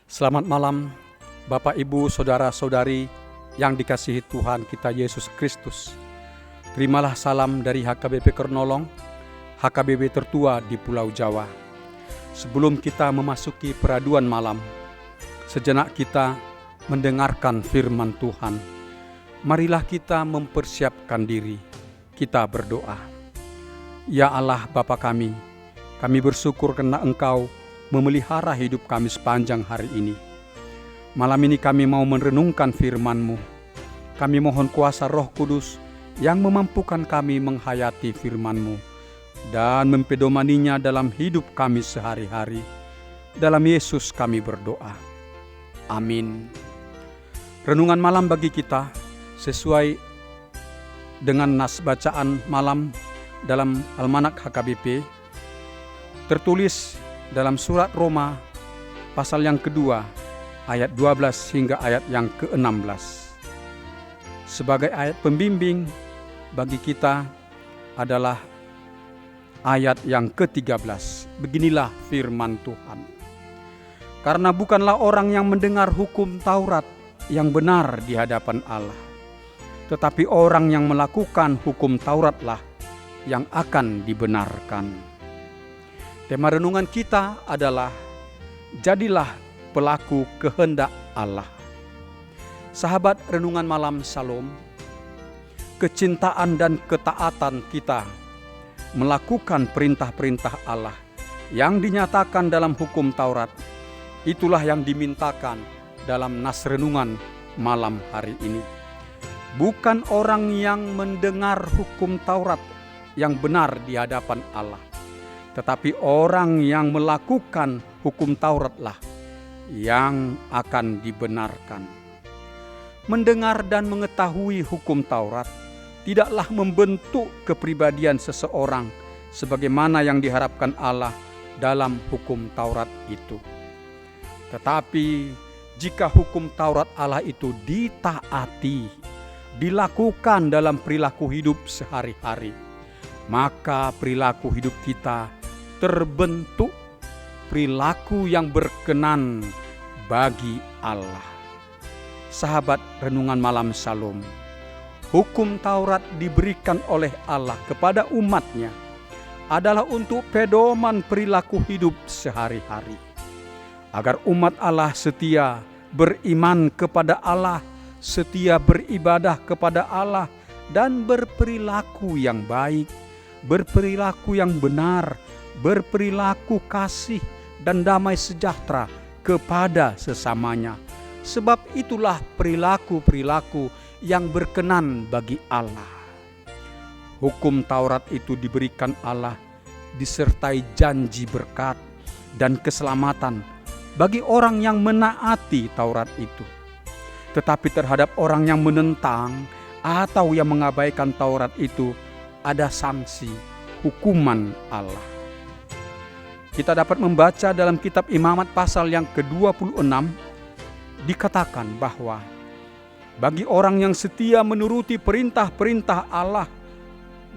Selamat malam, Bapak, Ibu, Saudara-saudari yang dikasihi Tuhan kita Yesus Kristus. Terimalah salam dari HKBP Kernolong, HKBP tertua di Pulau Jawa. Sebelum kita memasuki peraduan malam, sejenak kita mendengarkan firman Tuhan. Marilah kita mempersiapkan diri, kita berdoa. Ya Allah Bapa kami bersyukur karena Engkau memelihara hidup kami sepanjang hari ini. Malam ini kami mau merenungkan firman-Mu. Kami mohon kuasa Roh Kudus yang memampukan kami menghayati firman-Mu dan mempedomaninya dalam hidup kami sehari-hari. Dalam Yesus kami berdoa. Amin. Renungan malam bagi kita sesuai dengan nas bacaan malam dalam Almanak HKBP tertulis dalam surat Roma pasal yang kedua ayat 12 hingga ayat yang ke-16. Sebagai ayat pembimbing bagi kita adalah ayat yang ke-13. Beginilah firman Tuhan. Karena bukanlah orang yang mendengar hukum Taurat yang benar di hadapan Allah, tetapi orang yang melakukan hukum Tauratlah yang akan dibenarkan. Tema renungan kita adalah jadilah pelaku kehendak Allah. Sahabat renungan malam Shalom, kecintaan dan ketaatan kita melakukan perintah-perintah Allah yang dinyatakan dalam hukum Taurat, itulah yang dimintakan dalam nas renungan malam hari ini. Bukan orang yang mendengar hukum Taurat yang benar di hadapan Allah, tetapi orang yang melakukan hukum Tauratlah yang akan dibenarkan. Mendengar dan mengetahui hukum Taurat tidaklah membentuk kepribadian seseorang sebagaimana yang diharapkan Allah dalam hukum Taurat itu. Tetapi jika hukum Taurat Allah itu ditaati, dilakukan dalam perilaku hidup sehari-hari, maka perilaku hidup kita terbentuk perilaku yang berkenan bagi Allah. Sahabat renungan malam Shalom, hukum Taurat diberikan oleh Allah kepada umatnya adalah untuk pedoman perilaku hidup sehari-hari, agar umat Allah setia beriman kepada Allah, setia beribadah kepada Allah, dan berperilaku yang baik, berperilaku yang benar, berperilaku kasih dan damai sejahtera kepada sesamanya. Sebab itulah perilaku-perilaku yang berkenan bagi Allah. Hukum Taurat itu diberikan Allah disertai janji berkat dan keselamatan bagi orang yang menaati Taurat itu. Tetapi terhadap orang yang menentang atau yang mengabaikan Taurat itu ada sanksi hukuman Allah. Kita dapat membaca dalam kitab Imamat pasal yang ke-26 dikatakan bahwa bagi orang yang setia menuruti perintah-perintah Allah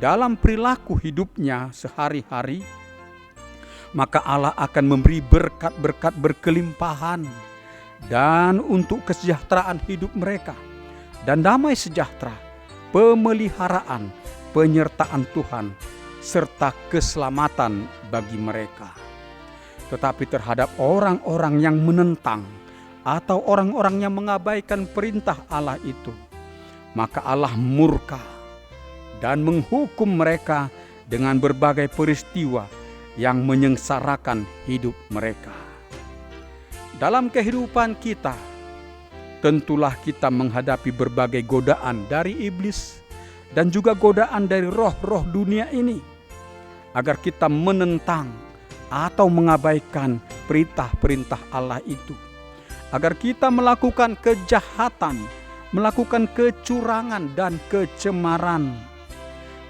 dalam perilaku hidupnya sehari-hari, maka Allah akan memberi berkat-berkat berkelimpahan dan untuk kesejahteraan hidup mereka dan damai sejahtera, pemeliharaan, penyertaan Tuhan serta keselamatan bagi mereka. Tetapi terhadap orang-orang yang menentang atau orang-orang yang mengabaikan perintah Allah itu, maka Allah murka dan menghukum mereka dengan berbagai peristiwa yang menyengsarakan hidup mereka. Dalam kehidupan kita, tentulah kita menghadapi berbagai godaan dari iblis dan juga godaan dari roh-roh dunia ini, agar kita menentang atau mengabaikan perintah-perintah Allah itu, agar kita melakukan kejahatan, melakukan kecurangan dan kecemaran.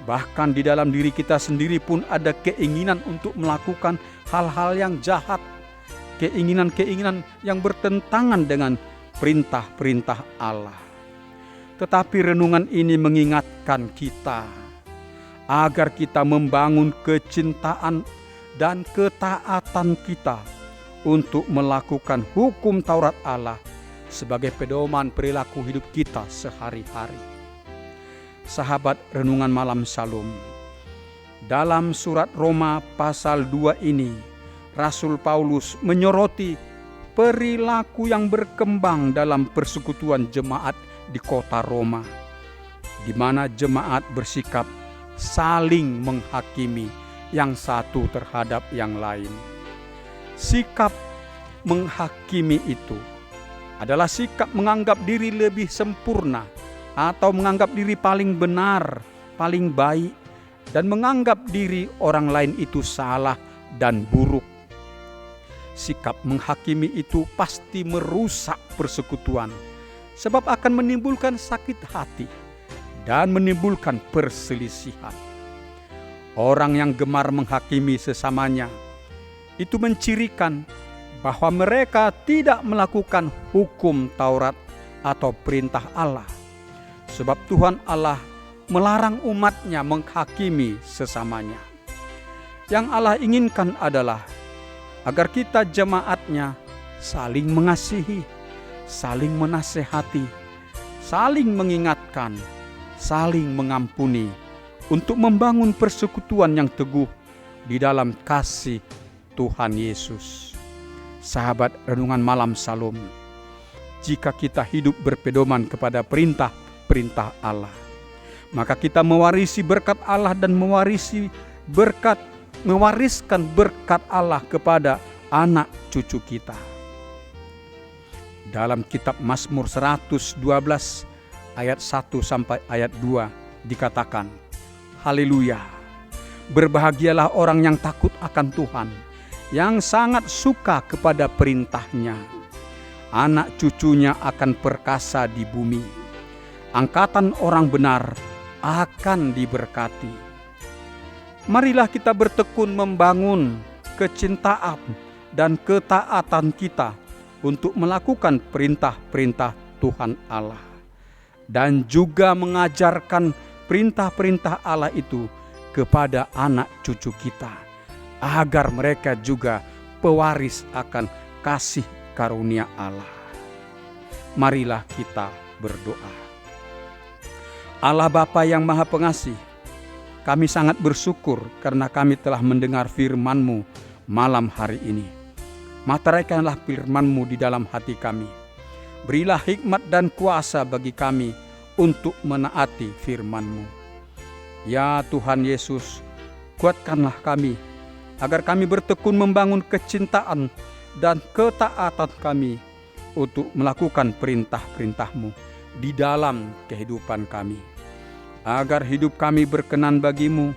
Bahkan di dalam diri kita sendiri pun ada keinginan untuk melakukan hal-hal yang jahat, keinginan-keinginan yang bertentangan dengan perintah-perintah Allah. Tetapi renungan ini mengingatkan kita agar kita membangun kecintaan dan ketaatan kita untuk melakukan hukum Taurat Allah sebagai pedoman perilaku hidup kita sehari-hari. Sahabat Renungan Malam Shalom, dalam surat Roma pasal 2 ini, Rasul Paulus menyoroti perilaku yang berkembang dalam persekutuan jemaat di kota Roma, di mana jemaat bersikap saling menghakimi yang satu terhadap yang lain. Sikap menghakimi itu adalah sikap menganggap diri lebih sempurna atau menganggap diri paling benar, paling baik, dan menganggap diri orang lain itu salah dan buruk. Sikap menghakimi itu pasti merusak persekutuan, sebab akan menimbulkan sakit hati dan menimbulkan perselisihan. Orang yang gemar menghakimi sesamanya itu mencirikan bahwa mereka tidak melakukan hukum Taurat atau perintah Allah, sebab Tuhan Allah melarang umatnya menghakimi sesamanya. Yang Allah inginkan adalah agar kita jemaatnya saling mengasihi, saling menasehati, saling mengingatkan, saling mengampuni, untuk membangun persekutuan yang teguh di dalam kasih Tuhan Yesus. Sahabat Renungan Malam Shalom, jika kita hidup berpedoman kepada perintah-perintah Allah, maka kita mewarisi berkat Allah dan mewariskan berkat Allah kepada anak cucu kita. Dalam kitab Mazmur 112 ayat 1 sampai ayat 2 dikatakan, haleluya, berbahagialah orang yang takut akan Tuhan, yang sangat suka kepada perintahnya. Anak cucunya akan perkasa di bumi. Angkatan orang benar akan diberkati. Marilah kita bertekun membangun kecintaan dan ketaatan kita untuk melakukan perintah-perintah Tuhan Allah, dan juga mengajarkan perintah-perintah Allah itu kepada anak cucu kita, agar mereka juga pewaris akan kasih karunia Allah. Marilah kita berdoa. Allah Bapa yang Maha Pengasih, kami sangat bersyukur karena kami telah mendengar firman-Mu malam hari ini. Materaikanlah firman-Mu di dalam hati kami. Berilah hikmat dan kuasa bagi kami untuk menaati firman-Mu. Ya Tuhan Yesus, kuatkanlah kami, agar kami bertekun membangun kecintaan dan ketaatan kami untuk melakukan perintah-perintah-Mu di dalam kehidupan kami, agar hidup kami berkenan bagi-Mu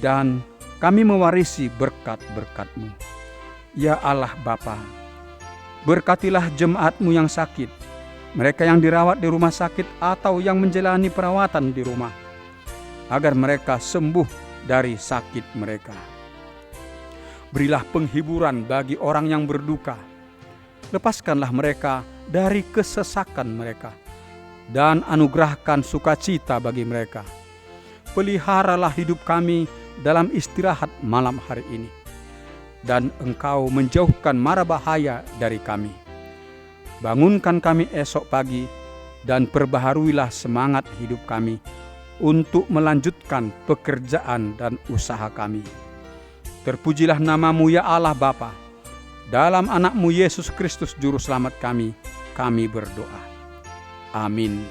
dan kami mewarisi berkat-berkat-Mu. Ya Allah Bapa, berkatilah jemaat-Mu yang sakit, mereka yang dirawat di rumah sakit atau yang menjalani perawatan di rumah, agar mereka sembuh dari sakit mereka. Berilah penghiburan bagi orang yang berduka. Lepaskanlah mereka dari kesesakan mereka, dan anugerahkan sukacita bagi mereka. Peliharalah hidup kami dalam istirahat malam hari ini, dan Engkau menjauhkan mara bahaya dari kami. Bangunkan kami esok pagi, dan perbaharuilah semangat hidup kami untuk melanjutkan pekerjaan dan usaha kami. Terpujilah nama-Mu ya Allah Bapa. Dalam anak-Mu Yesus Kristus Juru Selamat kami berdoa. Amin.